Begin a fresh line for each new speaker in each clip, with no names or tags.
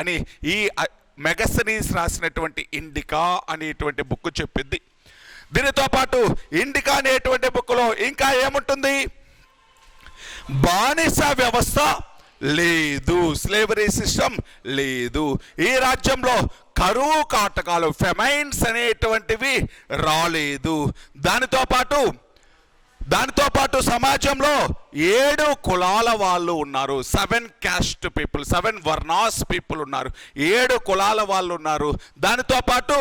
అని ఈ మెగస్తనీస్ రాసినటువంటి ఇండికా అనేటువంటి బుక్ చెప్పింది. దీనితో పాటు ఇండికా అనేటువంటి బుక్లో ఇంకా ఏముంటుంది? బానిస వ్యవస్థ లేదు, స్లేవరీ సిస్టమ్ లేదు, ఈ రాజ్యంలో కరువు కాటకాలు ఫెమైన్స్ అనేటువంటివి రాలేదు. దానితో పాటు సమాజంలో 7 కులాల వాళ్ళు ఉన్నారు, 7 క్యాస్ట్ పీపుల్, 7 వర్ణాస్ పీపుల్ ఉన్నారు, 7 కులాల వాళ్ళు ఉన్నారు. దానితో పాటు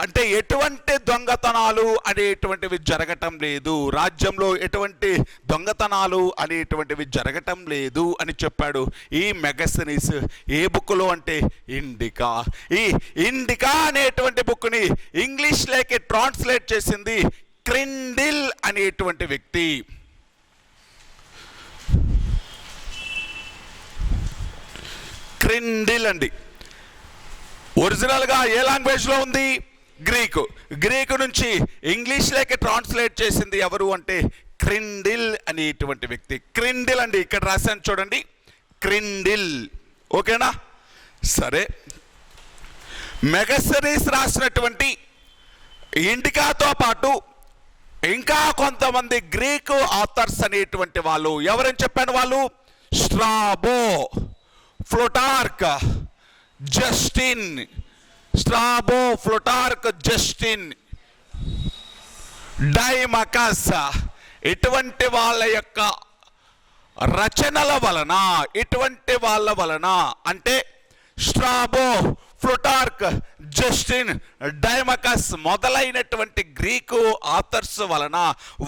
అంటే ఎటువంటి దొంగతనాలు అనేటువంటివి జరగటం లేదు, రాజ్యంలో ఎటువంటి దొంగతనాలు అనేటువంటివి జరగటం లేదు అని చెప్పాడు ఈ మెగస్తనీస్. ఏ బుక్లో అంటే ఇండికా. ఈ ఇండికా అనేటువంటి బుక్ని ఇంగ్లీష్లోకి ట్రాన్స్లేట్ చేసింది క్రిండిల్ అనేటువంటి వ్యక్తి. క్రిండిల్ అండి. ఒరిజినల్గా ఏ లాంగ్వేజ్లో ఉంది? గ్రీకు నుంచి ఇంగ్లీష్లోకి ట్రాన్స్లేట్ చేసింది ఎవరు అంటే క్రిండిల్ అనేటువంటి వ్యక్తి. క్రిండిల్ అండి, ఇక్కడ రాశాను చూడండి, క్రిండిల్. ఓకేనా? సరే, మెగస్తనీస్ రాసినటువంటి ఇండికాతో పాటు ఇంకా కొంతమంది గ్రీకు ఆథర్స్ అనేటువంటి వాళ్ళు ఎవరని చెప్పాను? వాళ్ళు Strabo, Plutarch, Justin, Strabo, Plutarch, Justin, Deimachus, ఇటువంటి వాళ్ళ యొక్క రచనల వలన అంటే స్ట్రాబో, ప్లూటార్క్, జస్టిన్, డైమకస్ మొదలైనటువంటి గ్రీకు ఆథర్స్ వలన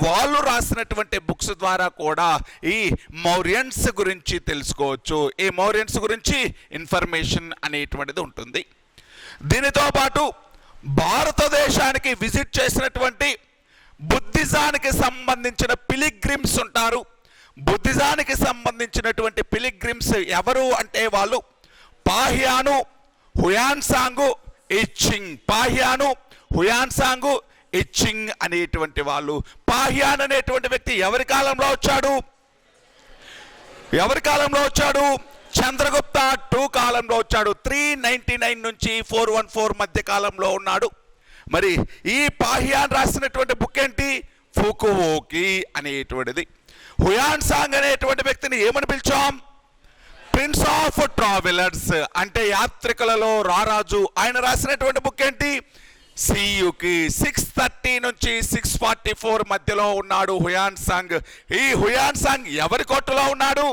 వాళ్ళు రాసినటువంటి బుక్స్ ద్వారా కూడా ఈ మౌర్యన్స్ గురించి తెలుసుకోవచ్చు. ఈ మౌర్యన్స్ గురించి ఇన్ఫర్మేషన్ అనేటువంటిది ఉంటుంది. దీనితో పాటు భారతదేశానికి విజిట్ చేసినటువంటి బుద్ధిజానికి సంబంధించిన పిలిగ్రిమ్స్ ఉంటారు. బుద్ధిజానికి సంబంధించినటువంటి పిలిగ్రిమ్స్ ఎవరు అంటే వాళ్ళు పాహ్యాను, హుయాన్సాంగు, ఇచ్చింగ్. పాహ్యాను, హుయాన్సాంగు, ఇచ్చింగ్ అనేటువంటి వాళ్ళు. పాహ్యాన్ అనేటువంటి వ్యక్తి ఎవరి కాలంలో వచ్చాడు? చంద్రగుప్త II కాలంలో వచ్చాడు. 399 నుంచి 414 మధ్య కాలంలో ఉన్నాడు. మరి ఈ పాహ్యాన్ రాసినటువంటి బుక్ ఏంటి? ఫుకువోకి అనేటువంటిది. హుయాన్సాంగ్ అనేటువంటి వ్యక్తిని ఏమని పిలిచాం? ప్రిన్స్ ఆఫ్ ట్రావెలర్స్, అంటే యాత్రికులలో రారాజు. ఆయన రాసినటువంటి బుక్ ఏంటి? సియుకి. 630 నుంచి 644 మధ్యలో ఉన్నాడు హుయాన్సాంగ్. ఈ హుయాన్సాంగ్ ఎవరి కోర్టులో ఉన్నాడు?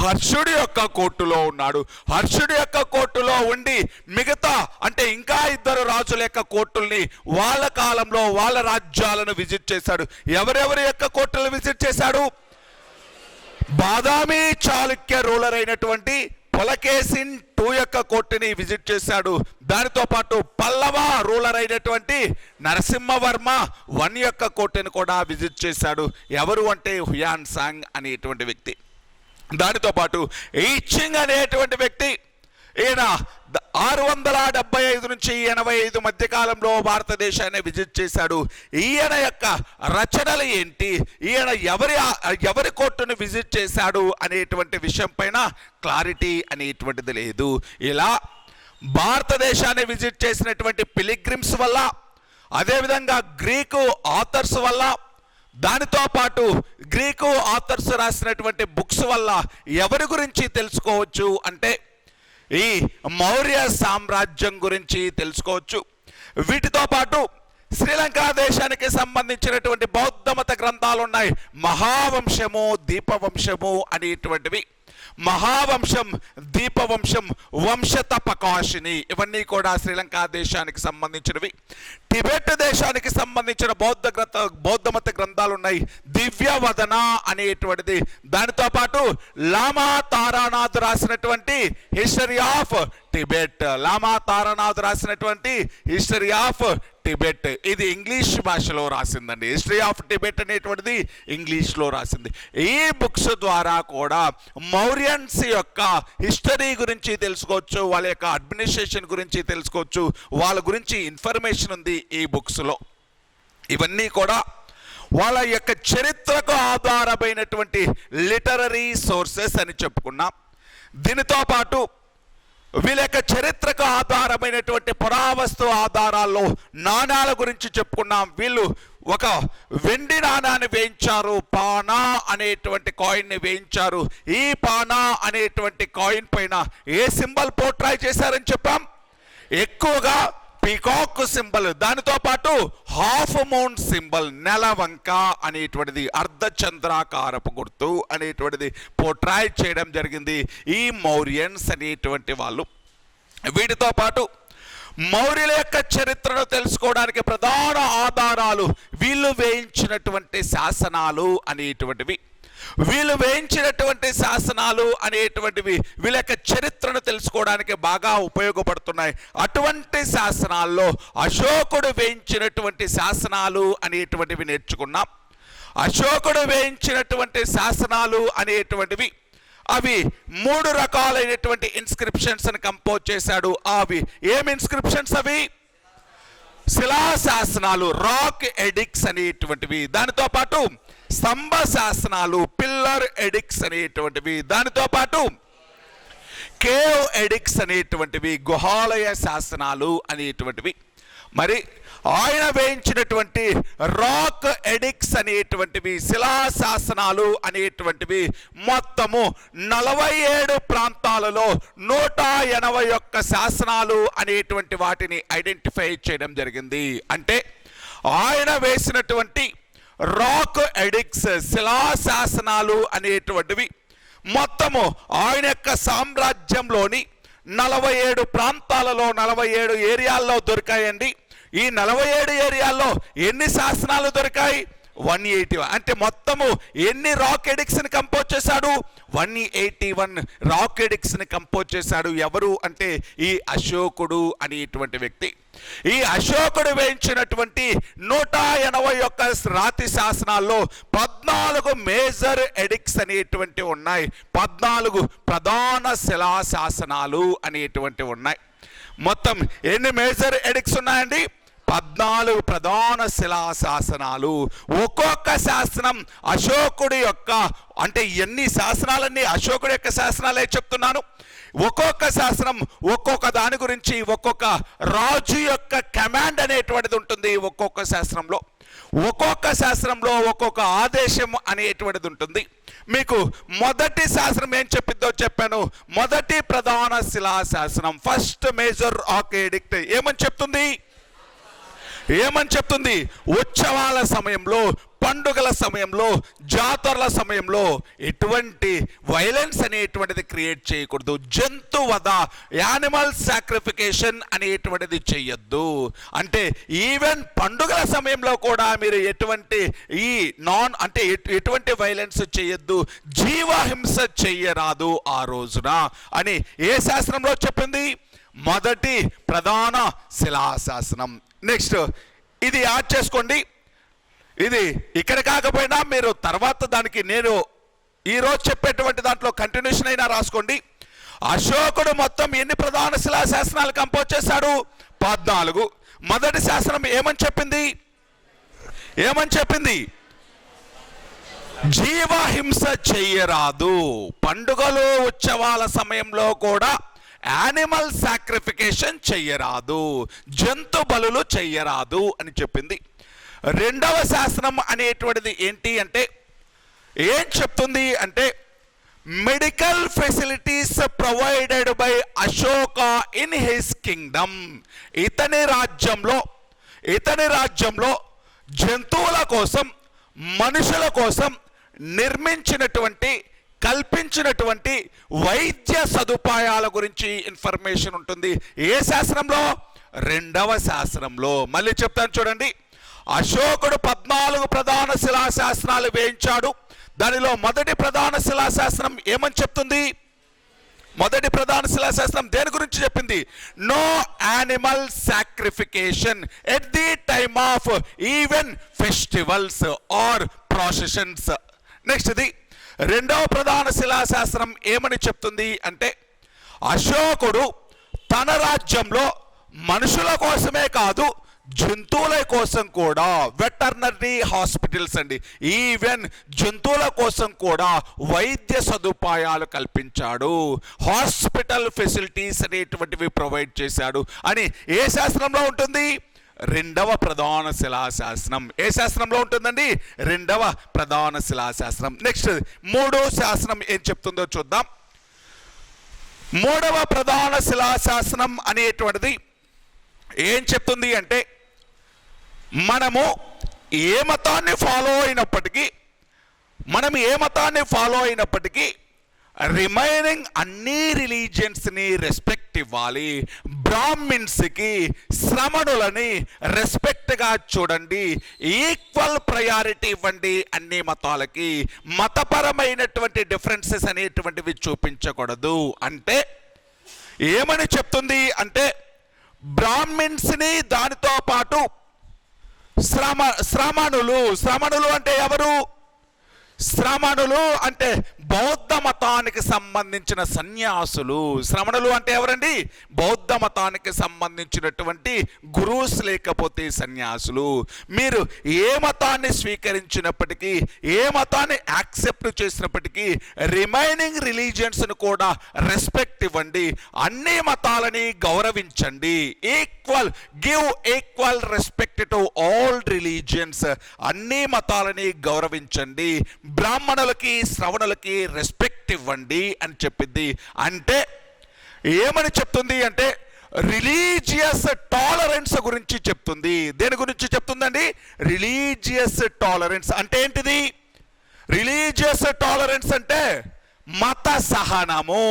హర్షుడి యొక్క కోర్టులో ఉన్నాడు. హర్షుడి యొక్క కోర్టులో ఉండి మిగతా అంటే ఇంకా 2 రాజుల యొక్క కోర్టుల్ని వాళ్ళ కాలంలో వాళ్ళ రాజ్యాలను విజిట్ చేశాడు. ఎవరెవరి యొక్క కోర్టులను విజిట్ చేశాడు? బాదామి చాళుక్య రూలర్ అయినటువంటి పులకేసిన్ II యొక్క కోర్టుని విజిట్ చేశాడు. దానితో పాటు పల్లవ రూలర్ అయినటువంటి నరసింహవర్మ I యొక్క కోర్టుని కూడా విజిట్ చేశాడు. ఎవరు అంటే హుయాన్సాంగ్ అనేటువంటి వ్యక్తి. దానితో పాటు ఇచ్చింగ్ అనేటువంటి వ్యక్తి, ఈయన 675 నుంచి 85 మధ్యకాలంలో భారతదేశాన్ని విజిట్ చేశాడు. ఈయన యొక్క రచనలు ఏంటి, ఈయన ఎవరి కోర్టును విజిట్ చేశాడు అనేటువంటి విషయం పైన క్లారిటీ అనేటువంటిది లేదు. ఇలా భారతదేశాన్ని విజిట్ చేసినటువంటి పిలిగ్రిమ్స్ వల్ల, అదేవిధంగా గ్రీకు ఆథర్స్ వల్ల, దానితో పాటు గ్రీకు ఆథర్స్ రాసినటువంటి బుక్స్ వల్ల ఎవరి గురించి తెలుసుకోవచ్చు అంటే ఈ మౌర్య సామ్రాజ్యం గురించి తెలుసుకోవచ్చు. వీటితో పాటు శ్రీలంక దేశానికి సంబంధించినటువంటి బౌద్ధ మత గ్రంథాలు ఉన్నాయి. మహావంశము, దీపవంశము అనేటువంటివి. మహావంశం, దీపవంశం, వంశతపకాశిని ఇవన్నీ కూడా శ్రీలంక దేశానికి సంబంధించినవి. టిబెట్ దేశానికి సంబంధించిన బౌద్ధ మత గ్రంథాలు ఉన్నాయి. దివ్యవదన అనేటువంటిది. దానితో పాటు లామా తారానాథ్ రాసినటువంటి హిస్టరీ ఆఫ్ టిబెట్, లామా తారానాథ్ రాసినటువంటి హిస్టరీ ఆఫ్ టిబెట్, ఇది ఇంగ్లీష్ భాషలో రాసిందండి. హిస్టరీ ఆఫ్ టిబెట్ అనేటువంటిది ఇంగ్లీష్లో రాసింది. ఈ బుక్స్ ద్వారా కూడా మౌర్యన్స్ యొక్క హిస్టరీ గురించి తెలుసుకోవచ్చు, వాళ్ళ యొక్క అడ్మినిస్ట్రేషన్ గురించి తెలుసుకోవచ్చు, వాళ్ళ గురించి ఇన్ఫర్మేషన్ ఉంది ఈ బుక్స్లో. ఇవన్నీ కూడా వాళ్ళ యొక్క చరిత్రకు ఆధారమైనటువంటి లిటరరీ సోర్సెస్ అని చెప్పుకున్నాం. దీనితో పాటు వీళ్ళ యొక్క చరిత్రకు ఆధారమైనటువంటి పురావస్తు ఆధారాల్లో నాణాల గురించి చెప్పుకున్నాం. వీళ్ళు ఒక వెండి నాణాన్ని వేయించారు, పానా అనేటువంటి కాయిన్ని వేయించారు. ఈ పానా అనేటువంటి కాయిన్ పైన ఏ సింబల్ పోర్ట్ray చేశారని చెప్పాం? ఎక్కువగా పీకాక్ సింబల్, దానితో పాటు హాఫ్ మూన్ సింబల్, నెలవంక అనేటువంటిది, అర్ధచంద్రాకారపు గుర్తు అనేటువంటిది పోర్ట్ray చేయడం జరిగింది ఈ మౌర్యన్స్ అనేటువంటి వాళ్ళు. వీటితో పాటు మౌర్యుల యొక్క చరిత్రను తెలుసుకోవడానికి ప్రధాన ఆధారాలు వీళ్ళు వేయించినటువంటి శాసనాలు అనేటువంటివి. వీళ్ళు వేయించినటువంటి శాసనాలు అనేటువంటివి వీళ్ళ యొక్క చరిత్రను తెలుసుకోవడానికి బాగా ఉపయోగపడుతున్నాయి. అటువంటి శాసనాల్లో అశోకుడు వేయించినటువంటి శాసనాలు అనేటువంటివి నేర్చుకున్నాం. అశోకుడు వేయించినటువంటి శాసనాలు అనేటువంటివి అవి 3 రకాలైనటువంటి ఇన్స్క్రిప్షన్స్ ని కంపోజ్ చేశాడు. అవి ఏం ఇన్స్క్రిప్షన్స్? అవి శిలాశాసనాలు, రాక్ ఎడిక్స్ అనేటువంటివి. దానితో పాటు స్తంభ శాసనాలు, పిల్లర్ ఎడిక్స్ అనేటువంటివి. దానితో పాటు కేవ్ ఎడిక్స్ అనేటువంటివి, గుహాలయ శాసనాలు అనేటువంటివి. మరి ఆయన వేయించినటువంటి రాక్ ఎడిక్స్ అనేటువంటివి, శిలాశాసనాలు అనేటువంటివి మొత్తము 47 ప్రాంతాలలో 181 శాసనాలు అనేటువంటి వాటిని ఐడెంటిఫై చేయడం జరిగింది. అంటే ఆయన వేసినటువంటి రాక్ ఎడిక్స్, శిలాశాసనాలు అనేటువంటివి మొత్తము ఆయన యొక్క సామ్రాజ్యంలోని 47 ప్రాంతాలలో 47 ఏరియాల్లో దొరికాయండి. ఈ 47 ఏరియాల్లో ఎన్ని శాసనాలు దొరికాయి? 180. అంటే మొత్తము ఎన్ని రాక్ ఎడిక్స్ ని కంపోజ్ చేశాడు? 181 రాక్ ఎడిక్స్ ని కంపోజ్ చేశాడు. ఎవరు అంటే ఈ అశోకుడు అనేటువంటి వ్యక్తి. ఈ అశోకుడు వేయించినటువంటి 181 రాతి శాసనాల్లో 14 మేజర్ ఎడిక్స్ అనేటువంటి ఉన్నాయి, 14 ప్రధాన శిలా శాసనాలు అనేటువంటి ఉన్నాయి. మొత్తం ఎన్ని మేజర్ ఎడిక్స్ ఉన్నాయండి? 14 ప్రధాన శిలా శాసనాలు. ఒక్కొక్క శాసనం అశోకుడి యొక్క, అంటే ఎన్ని శాసనాలన్నీ అశోకుడి యొక్క శాసనాలే చెప్తున్నాను. ఒక్కొక్క శాసనం ఒక్కొక్క దాని గురించి, ఒక్కొక్క రాజు యొక్క కమాండ్ అనేటువంటిది ఉంటుంది. ఒక్కొక్క శాస్త్రంలో ఒక్కొక్క ఆదేశం అనేటువంటిది ఉంటుంది. మీకు మొదటి శాసనం ఏం చెప్పిందో చెప్పాను. మొదటి ప్రధాన శిలా శాసనం, ఫస్ట్ మేజర్ రాక్ ఎడిక్ట్ ఏమని చెప్తుంది? ఉత్సవాల సమయంలో, పండుగల సమయంలో, జాతరల సమయంలో ఎటువంటి వైలెన్స్ అనేటువంటిది క్రియేట్ చేయకూడదు. జంతు వధ, యానిమల్ సాక్రిఫికేషన్ అనేటువంటిది చెయ్యొద్దు. అంటే ఈవెన్ పండుగల సమయంలో కూడా మీరు ఎటువంటి వైలెన్స్ చేయొద్దు, జీవహింస చెయ్యరాదు ఆ రోజున అని ఏ శాస్త్రంలో చెప్పింది? మొదటి ప్రధాన శిలాశాసనం. నెక్స్ట్ ఇది యాడ్ చేసుకోండి. ఇది ఇక్కడ కాకపోయినా మీరు తర్వాత దానికి నేను ఈరోజు చెప్పేటువంటి దాంట్లో కంటిన్యూషన్ అయినా రాసుకోండి. అశోకుడు మొత్తం ఎన్ని ప్రధాన శిలా శాసనాలు కంపోజ్ చేశాడు? 14. మొదటి శాసనం ఏమని చెప్పింది? జీవహింస చెయ్యరాదు. పండుగలు ఉత్సవాల సమయంలో కూడా యానిమల్ సాక్రిఫికేషన్ చెయ్యరాదు, జంతు బలులు చెయ్యరాదు అని చెప్పింది. రెండవ శాసనం అనేటువంటిది ఏంటి అంటే ఏం చెప్తుంది అంటే medical facilities provided by Ashoka in his Kingdom. ఇతని రాజ్యంలో జంతువుల కోసం, మనుషుల కోసం కల్పించినటువంటి వైద్య సదుపాయాల గురించి ఇన్ఫర్మేషన్ ఉంటుంది. ఏ శాస్త్రంలో? రెండవ శాస్త్రంలో. మళ్ళీ చెప్తాను చూడండి. అశోకుడు 14 ప్రధాన శిలాశాసనాలు వేయించాడు. దానిలో మొదటి ప్రధాన శిలాశాసనం ఏమని చెప్తుంది? మొదటి ప్రధాన శిలాశాసనం దేని గురించి చెప్పింది? No animal sacrification at the time of even festivals or processions. Next ఇది రెండవ ప్రధాన శిలాశాసనం ఏమని చెప్తుంది అంటే అశోకుడు తన రాజ్యంలో మనుషుల కోసమే కాదు, జంతువుల కోసం కూడా వెటర్నరీ హాస్పిటల్స్ అండి, ఈవెన్ జంతువుల కోసం కూడా వైద్య సదుపాయాలు కల్పించాడు, హాస్పిటల్ ఫెసిలిటీస్ అనేటువంటివి ప్రొవైడ్ చేశాడు అని ఏ శాస్త్రంలో ఉంటుంది? రెండవ ప్రధాన శిలాశాసనం. ఏ శాస్త్రంలో ఉంటుందండి? రెండవ ప్రధాన శిలాశాసనం. నెక్స్ట్ మూడో శాసనం ఏం చెప్తుందో చూద్దాం. మూడవ ప్రధాన శిలాశాసనం అనేటువంటిది ఏం చెప్తుంది అంటే, మనము ఏ మతాన్ని ఫాలో అయినప్పటికీ రిమైనింగ్ అన్ని రిలీజియన్స్ని రెస్పెక్ట్ ఇవ్వాలి. బ్రాహ్మిన్స్కి, శ్రమణులని రెస్పెక్ట్గా చూడండి, ఈక్వల్ ప్రయారిటీ ఇవ్వండి. అన్ని మతాలకి మతపరమైనటువంటి డిఫరెన్సెస్ అనేటువంటివి చూపించకూడదు. అంటే ఏమని చెప్తుంది అంటే, బ్రాహ్మిన్స్ని, దానితో పాటు శ్రమణులు అంటే ఎవరు? శ్రమణులు అంటే బౌద్ధ మతానికి సంబంధించిన సన్యాసులు. శ్రమణులు అంటే ఎవరండి? బౌద్ధ మతానికి సంబంధించినటువంటి గురూస్ లేకపోతే సన్యాసులు. మీరు ఏ మతాన్ని స్వీకరించినప్పటికీ, ఏ మతాన్ని యాక్సెప్ట్ చేసినప్పటికీ రిమైనింగ్ రిలీజియన్స్ను కూడా రెస్పెక్ట్ ఇవ్వండి, అన్ని మతాలని గౌరవించండి. Give equal respect to all religions. అన్ని మతాలని గౌరవించండి, బ్రాహ్మణులకి, శ్రవణులకి రెస్పెక్ట్ ఇవ్వండి అని చెప్పింది. అంటే ఏమని చెప్తుంది అంటే, రిలీజియస్ టాలరెన్స్ గురించి చెప్తుంది. దేని గురించి చెప్తుందండి? రిలీజియస్ టాలరెన్స్ అంటే ఏంటిది? రిలీజియస్ టాలరెన్స్ అంటే మత సహనము,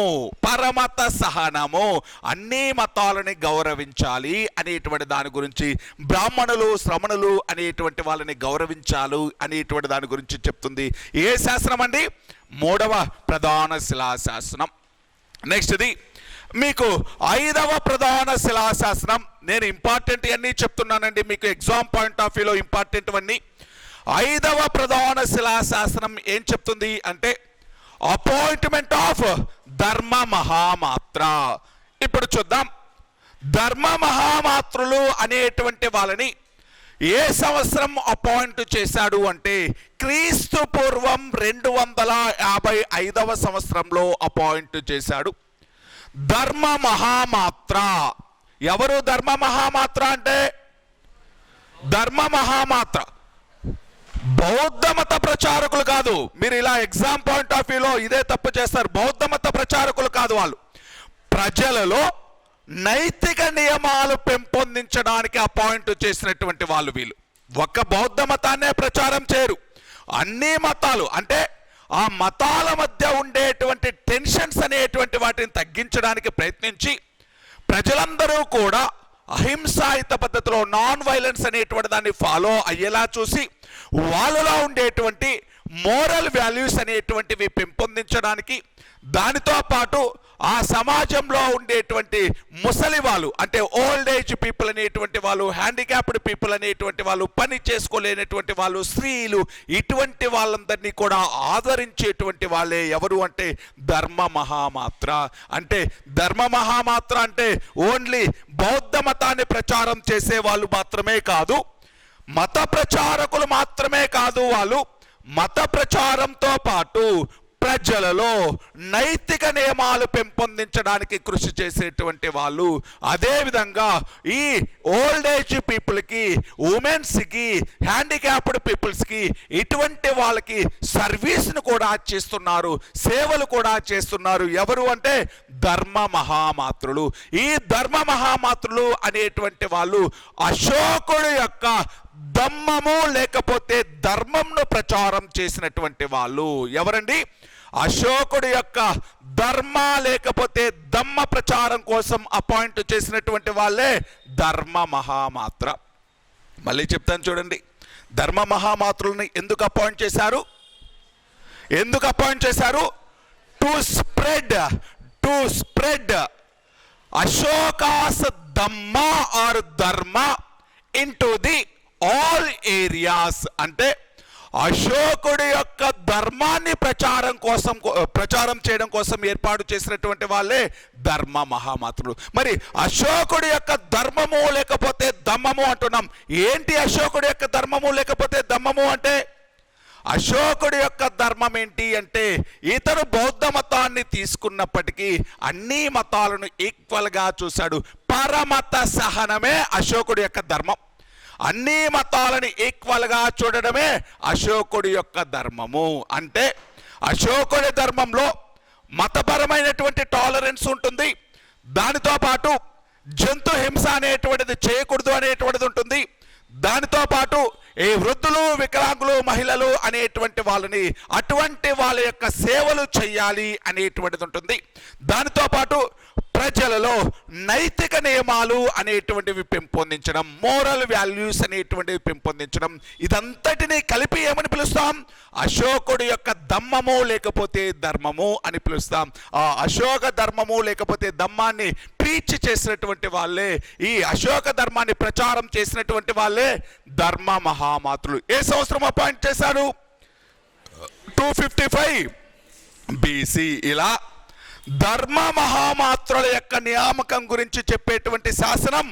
పరమత సహనము, అన్ని మతాలని గౌరవించాలి అనేటువంటి దాని గురించి, బ్రాహ్మణులు, శ్రమణులు అనేటువంటి వాళ్ళని గౌరవించాలి అనేటువంటి దాని గురించి చెప్తుంది. ఏ శాస్త్రం అండి? మూడవ ప్రధాన శిలాశాసనం. నెక్స్ట్ది మీకు ఐదవ ప్రధాన శిలాశాసనం. నేను ఇంపార్టెంట్ అన్నీ చెప్తున్నానండి, మీకు ఎగ్జామ్ పాయింట్ ఆఫ్ వ్యూలో ఇంపార్టెంట్ అన్నీ. ఐదవ ప్రధాన శిలాశాసనం ఏం చెప్తుంది అంటే, అపాయింట్మెంట్ ఆఫ్ ధర్మ మహామాత్ర. ఇప్పుడు చూద్దాం, ధర్మ మహామాత్రులు అనేటువంటి వాళ్ళని ఏ సంవత్సరం అపాయింట్ చేశాడు అంటే, క్రీస్తు పూర్వం 255వ సంవత్సరంలో అపాయింట్ చేశాడు. ధర్మ మహామాత్ర ఎవరు? ధర్మ మహామాత్ర అంటే, ధర్మ మహామాత్ర బౌద్ధ మత ప్రచారకులు కాదు. మీరు ఇలా ఎగ్జామ్ పాయింట్ ఆఫ్ వ్యూలో ఇదే తప్పు చేస్తారు. బౌద్ధ మత ప్రచారకులు కాదు, వాళ్ళు ప్రజలలో నైతిక నియమాలు పెంపొందించడానికి అపాయింట్ చేసినటువంటి వాళ్ళు. వీళ్ళు ఒక్క బౌద్ధ మతాన్నే ప్రచారం చేయరు, అన్ని మతాలు. అంటే ఆ మతాల మధ్య ఉండేటువంటి టెన్షన్స్ అనేటువంటి వాటిని తగ్గించడానికి ప్రయత్నించి ప్రజలందరూ కూడా అహింసాయుత పద్ధతిలో, నాన్ వైలెన్స్ అనేటువంటి దాన్ని ఫాలో అయ్యేలా చూసి వాళ్ళలో ఉండేటువంటి మోరల్ వాల్యూస్ అనేటువంటివి పెంపొందించడానికి, దానితో పాటు ఆ సమాజంలో ఉండేటువంటి ముసలి వాళ్ళు అంటే ఓల్డ్ ఏజ్ పీపుల్ అనేటువంటి వాళ్ళు, హ్యాండిక్యాప్డ్ పీపుల్ అనేటువంటి వాళ్ళు, పని చేసుకోలేనటువంటి వాళ్ళు, స్త్రీలు, ఇటువంటి వాళ్ళందరినీ కూడా ఆదరించేటువంటి వాళ్ళే ఎవరు అంటే ధర్మ మహామాత్ర. అంటే ధర్మ మహామాత్ర అంటే ఓన్లీ బౌద్ధ మతాన్ని ప్రచారం చేసే వాళ్ళు మాత్రమే కాదు, మత ప్రచారకులు మాత్రమే కాదు, వాళ్ళు మత ప్రచారంతో పాటు ప్రజలలో నైతిక నియమాలు పెంపొందించడానికి కృషి చేసేటువంటి వాళ్ళు. అదేవిధంగా ఈ ఓల్డ్ ఏజ్ పీపుల్కి, ఉమెన్స్కి, హ్యాండిక్యాప్డ్ పీపుల్స్కి, ఇటువంటి వాళ్ళకి సర్వీస్ను కూడా చేస్తున్నారు, సేవలు కూడా చేస్తున్నారు. ఎవరు అంటే ధర్మ మహామాత్రులు. ఈ ధర్మ మహామాత్రులు అనేటువంటి వాళ్ళు అశోకుడు యొక్క ధమ్మము లేకపోతే ధర్మంను ప్రచారం చేసినటువంటి వాళ్ళు. ఎవరండి? అశోకుడు యొక్క ధర్మ లేకపోతే ధమ్మ ప్రచారం కోసం అపాయింట్ చేసినటువంటి వాళ్ళే ధర్మ మహామాత్ర. మళ్ళీ చెప్తాను చూడండి, ధర్మ మహామాత్రుల్ని ఎందుకు అపాయింట్ చేశారు? To spread Ashoka's Dhamma are ధర్మ ఇంటూ ది ఆల్ ఏరియాస్. అంటే అశోకుడి యొక్క ధర్మాన్ని ప్రచారం చేయడం కోసం ఏర్పాటు చేసినటువంటి వాళ్ళే ధర్మ మహామాత్రులు. మరి అశోకుడి యొక్క ధర్మము లేకపోతే దమ్మము అంటున్నాం. ఏంటి అశోకుడి యొక్క ధర్మము లేకపోతే దమ్మము అంటే? అశోకుడి యొక్క ధర్మం ఏంటి అంటే, ఇతను బౌద్ధ మతాన్ని తీసుకున్నప్పటికీ అన్ని మతాలను ఈక్వల్గా చూశాడు. పరమత సహనమే అశోకుడి యొక్క ధర్మం. అన్ని మతాలని ఈక్వల్గా చూడడమే అశోకుడి యొక్క ధర్మము. అంటే అశోకుడి ధర్మంలో మతపరమైనటువంటి టాలరెన్స్ ఉంటుంది. దానితో పాటు జంతు హింస అనేటువంటిది చేయకూడదు అనేటువంటిది ఉంటుంది. దానితో పాటు ఈ వృద్ధులు, వికలాంగులు, మహిళలు అనేటువంటి వాళ్ళని, అటువంటి వాళ్ళ యొక్క సేవలు చేయాలి అనేటువంటిది ఉంటుంది. దానితో పాటు ప్రజలలో నైతిక నియమాలు అనేటువంటివి పెంపొందించడం, మోరల్ వాల్యూస్ అనేటువంటివి పెంపొందించడం, ఇదంతటినీ కలిపి ఏమని పిలుస్తాం? అశోకుడి యొక్క దమ్మము లేకపోతే ధర్మము అని పిలుస్తాం. ఆ అశోక ధర్మము లేకపోతే దమ్మాన్ని ప్రీచ్ చేసినటువంటి వాళ్ళే, ఈ అశోక ధర్మాన్ని ప్రచారం చేసినటువంటి వాళ్ళే ధర్మ మహామాత్రులు. ఏ సంవత్సరం అపాయింట్ చేశారు? 255 BC. ఇలా ధర్మ మహామాత్రుల యొక్క నియామకం గురించి చెప్పేటువంటి శాసనం,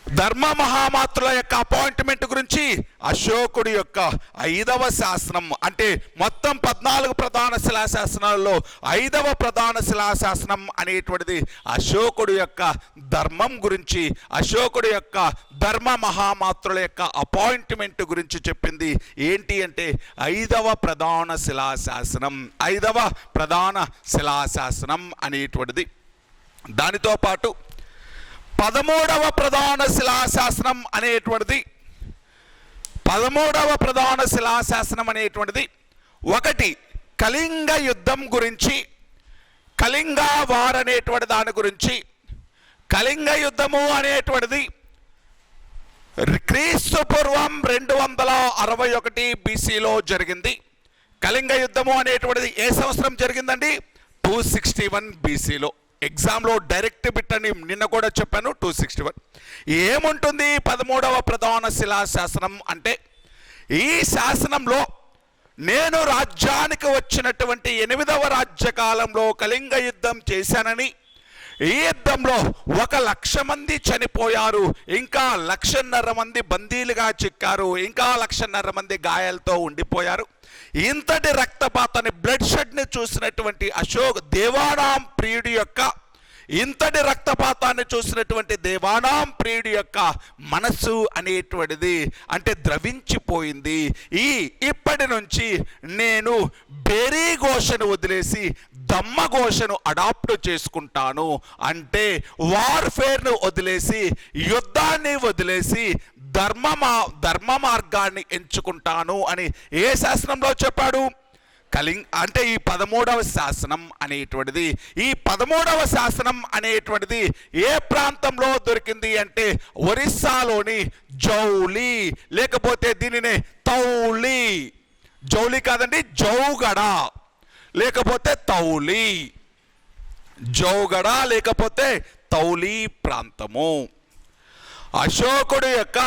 ధర్మ మహామాత్రుల యొక్క అపాయింట్మెంట్ గురించి అశోకుడి యొక్క 5వ శాసనం. అంటే మొత్తం 14 ప్రధాన శిలాశాసనాలలో 5వ ప్రధాన శిలాశాసనం అనేటువంటిది అశోకుడి యొక్క ధర్మం గురించి, అశోకుడి యొక్క ధర్మ మహామాత్రుల యొక్క అపాయింట్మెంట్ గురించి చెప్పింది. ఏంటి అంటే 5వ ప్రధాన శిలాశాసనం, 5వ ప్రధాన శిలాశాసనం అనేటువంటిది. దానితో పాటు 13వ ప్రధాన శిలాశాసనం అనేటువంటిది, 13వ ప్రధాన శిలాశాసనం అనేటువంటిది ఒకటి కళింగ యుద్ధం గురించి, కళింగ వార్ అనేటువంటి దాని గురించి. కళింగ యుద్ధము అనేటువంటిది క్రీస్తు పూర్వం 261 BCలో జరిగింది. కళింగ యుద్ధము అనేటువంటిది ఏ సంవత్సరం జరిగిందండి? 261 BCలో. ఎగ్జామ్లో డైరెక్ట్ బిట్ అని నిన్న కూడా చెప్పాను. 261. ఏముంటుంది 13వ ప్రధాన శిలాశాసనం అంటే, ఈ శాసనంలో నేను రాజ్యానికి వచ్చినటువంటి 8వ రాజ్యకాలంలో కళింగ యుద్ధం చేశానని, ఈ యుద్ధంలో 1,00,000 మంది చనిపోయారు, ఇంకా 1,50,000 మంది బందీలుగా చిక్కారు, ఇంకా 1,50,000 మంది గాయాలతో ఉండిపోయారు. ఇంతటి రక్తపాతాన్ని, బ్లడ్ షెడ్ని చూసినటువంటి దేవానాం ప్రియుడి యొక్క, ఇంతటి రక్తపాతాన్ని చూసినటువంటి దేవానాం ప్రియుడి యొక్క మనస్సు అనేటువంటిది అంటే ద్రవించిపోయింది. ఇప్పటి నుంచి నేను బేరీ ఘోషను వదిలేసి దమ్మ ఘోషను అడాప్ట్ చేసుకుంటాను. అంటే వార్ఫేర్ను వదిలేసి, యుద్ధాన్ని వదిలేసి ధర్మ మార్గాన్ని ఎంచుకుంటాను అని ఏ శాసనంలో చెప్పాడు? అంటే ఈ 13వ శాసనం అనేటువంటిది, ఈ 13వ శాసనం అనేటువంటిది ఏ ప్రాంతంలో దొరికింది అంటే ఒరిస్సాలోని జౌలి, లేకపోతే దీనిని తౌలి, జౌలి కాదండి, జౌగడ లేకపోతే తౌలి, జౌగడ లేకపోతే తౌలి ప్రాంతము. అశోకుడు యొక్క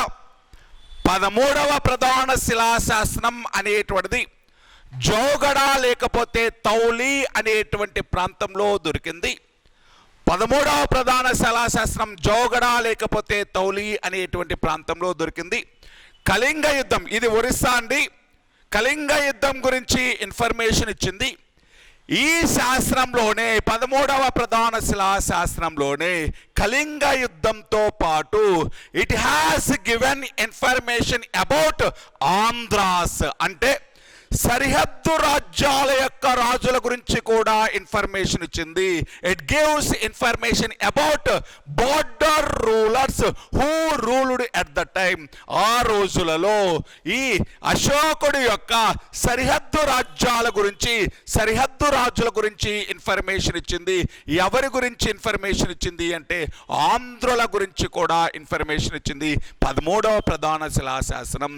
13వ ప్రధాన శిలాశాసనం అనేటువంటిది జౌగడ లేకపోతే తౌలి అనేటువంటి ప్రాంతంలో దొరికింది. 13వ ప్రధాన శిలాశాసనం జౌగడ లేకపోతే తౌలి అనేటువంటి ప్రాంతంలో దొరికింది. కళింగ యుద్ధం, ఇది ఒరిస్సా అండి. కళింగ యుద్ధం గురించి ఇన్ఫర్మేషన్ ఇచ్చింది ఈ శాస్త్రంలోనే. 13వ ప్రధాన శిలాశాస్త్రంలోనే కళింగ యుద్ధంతో పాటు it has given information about Andhra's, అంటే సరిహద్దు రాజ్యాల యొక్క రాజుల గురించి కూడా ఇన్ఫర్మేషన్ ఇచ్చింది. It gives information about border rulers who ruled at the time. ఆ రోజులలో ఈ అశోకుడి యొక్క సరిహద్దు రాజ్యాల గురించి, సరిహద్దు రాజుల గురించి ఇన్ఫర్మేషన్ ఇచ్చింది. ఎవరి గురించి ఇన్ఫర్మేషన్ ఇచ్చింది అంటే ఆంధ్రుల గురించి కూడా ఇన్ఫర్మేషన్ ఇచ్చింది 13వ ప్రధాన శిలాశాసనం.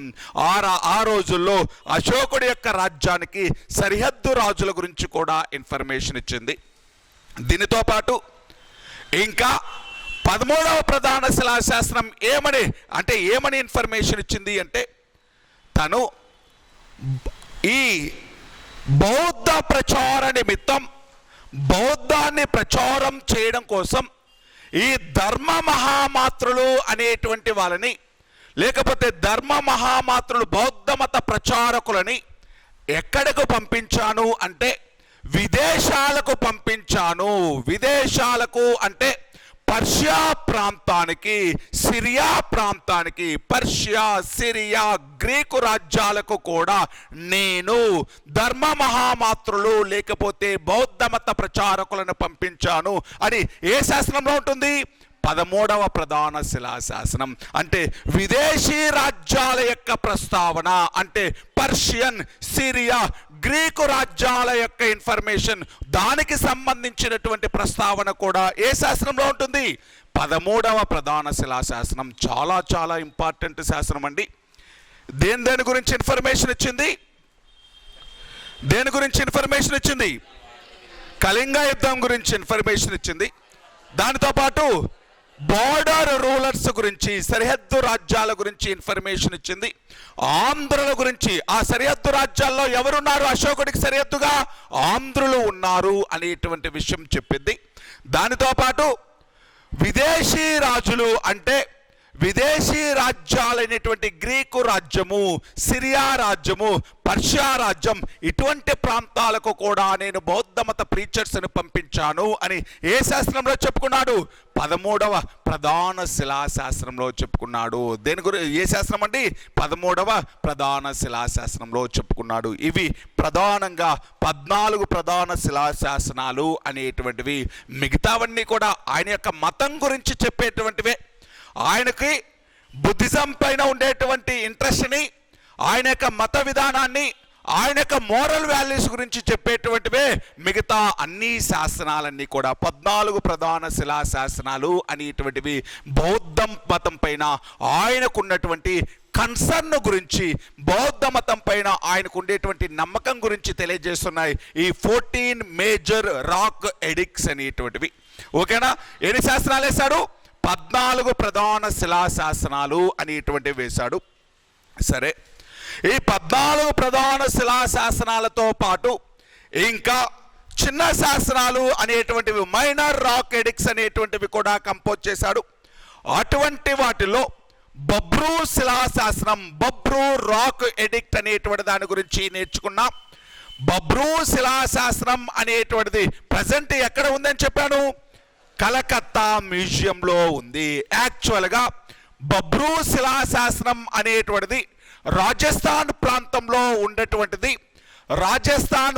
ఆ రోజుల్లో అశోకుడి యొక్క రాజ్యానికి సరిహద్దు రాజుల గురించి కూడా ఇన్ఫర్మేషన్ ఇచ్చింది. దీనితో పాటు ఇంకా 13వ ప్రధాన శిలాశాసనం ఏమని ఇన్ఫర్మేషన్ ఇచ్చింది అంటే, తను ఈ బౌద్ధ ప్రచార నిమిత్తం బౌద్ధాన్ని ప్రచారం చేయడం కోసం ఈ ధర్మ మహామాత్రులు అనేటువంటి వాళ్ళని, లేకపోతే ధర్మ మహామాత్రులు బౌద్ధ మత ప్రచారకులని ఎక్కడకు పంపించాను అంటే విదేశాలకు పంపించాను. విదేశాలకు అంటే పర్షియా ప్రాంతానికి, సిరియా ప్రాంతానికి, పర్షియా, సిరియా, గ్రీకు రాజ్యాలకు కూడా నేను ధర్మ మహామాత్రులు లేకపోతే బౌద్ధ మత ప్రచారకులను పంపించాను అని ఏ శాసనంలో ఉంటుంది? 13వ ప్రధాన శిలాశాసనం. అంటే విదేశీ రాజ్యాల యొక్క ప్రస్తావన, అంటే పర్షియన్, సిరియా, గ్రీకు రాజ్యాల యొక్క ఇన్ఫర్మేషన్, దానికి సంబంధించినటువంటి ప్రస్తావన కూడా ఏ శాసనంలో ఉంటుంది? 13వ ప్రధాన శిలాశాసనం. చాలా చాలా ఇంపార్టెంట్ శాసనం అండి. దేని గురించి ఇన్ఫర్మేషన్ ఇచ్చింది? దేని గురించి ఇన్ఫర్మేషన్ ఇచ్చింది? కళింగ యుద్ధం గురించి ఇన్ఫర్మేషన్ ఇచ్చింది. దానితో పాటు బోర్డర్ రూలర్స్ గురించి, సరిహద్దు రాజ్యాల గురించి ఇన్ఫర్మేషన్ ఇచ్చింది. ఆంధ్రుల గురించి, ఆ సరిహద్దు రాజ్యాల్లో ఎవరున్నారు? అశోకుడికి సరిహద్దుగా ఆంధ్రులు ఉన్నారు అనేటువంటి విషయం చెప్పింది. దానితో పాటు విదేశీ రాజులు అంటే విదేశీ రాజ్యాలైనటువంటి గ్రీకు రాజ్యము, సిరియా రాజ్యము, పర్షియా రాజ్యం, ఇటువంటి ప్రాంతాలకు కూడా నేను బౌద్ధ మత ప్రీచర్స్ని పంపించాను అని ఏ శాస్త్రంలో చెప్పుకున్నాడు? 13వ ప్రధాన శిలాశాస్త్రంలో చెప్పుకున్నాడు. దేని గురించి? ఏ శాస్త్రం అండి? 13వ ప్రధాన శిలాశాస్త్రంలో చెప్పుకున్నాడు. ఇవి ప్రధానంగా 14 ప్రధాన శిలాశాసనాలు అనేటువంటివి. మిగతావన్నీ కూడా ఆయన యొక్క మతం గురించి చెప్పేటువంటివే. ఆయనకి బుద్ధిజం పైన ఉండేటువంటి ఇంట్రెస్ట్ని, ఆయన యొక్క మత విధానాన్ని, ఆయన యొక్క మోరల్ వాల్యూస్ గురించి చెప్పేటువంటివే మిగతా అన్ని శాసనాలన్నీ కూడా. 14 ప్రధాన శిలా శాసనాలు అనేటువంటివి బౌద్ధం మతం పైన ఆయనకున్నటువంటి కన్సర్న్ గురించి, బౌద్ధ మతం పైన ఆయనకు ఉండేటువంటి నమ్మకం గురించి తెలియజేస్తున్నాయి ఈ 14 మేజర్ రాక్ ఎడిక్ట్స్ అనేటువంటివి. ఓకేనా? ఎన్ని శాసనాలు వేశాడు? 14 ప్రధాన శిలాశాసనాలు అనేటువంటివి వేశాడు. సరే, ఈ 14 ప్రధాన శిలాశాసనాలతో పాటు ఇంకా చిన్న శాసనాలు అనేటువంటివి, మైనర్ రాక్ ఎడిక్ట్స్ అనేటువంటివి కూడా కంపోజ్ చేశాడు. అటువంటి వాటిలో బబ్రూ శిలాశాసనం, బబ్రూ రాక్ ఎడిక్ట్ అనేటువంటి దాని గురించి నేర్చుకున్నాం. బబ్రూ శిలాశాసనం అనేటువంటిది ప్రజెంట్ ఎక్కడ ఉందని చెప్పాను? కలకత్తా మ్యూజియంలో ఉంది. యాక్చువల్గా బబ్రూ శిలాశాసనం అనేటువంటిది రాజస్థాన్ ప్రాంతంలో ఉండేటువంటిది. రాజస్థాన్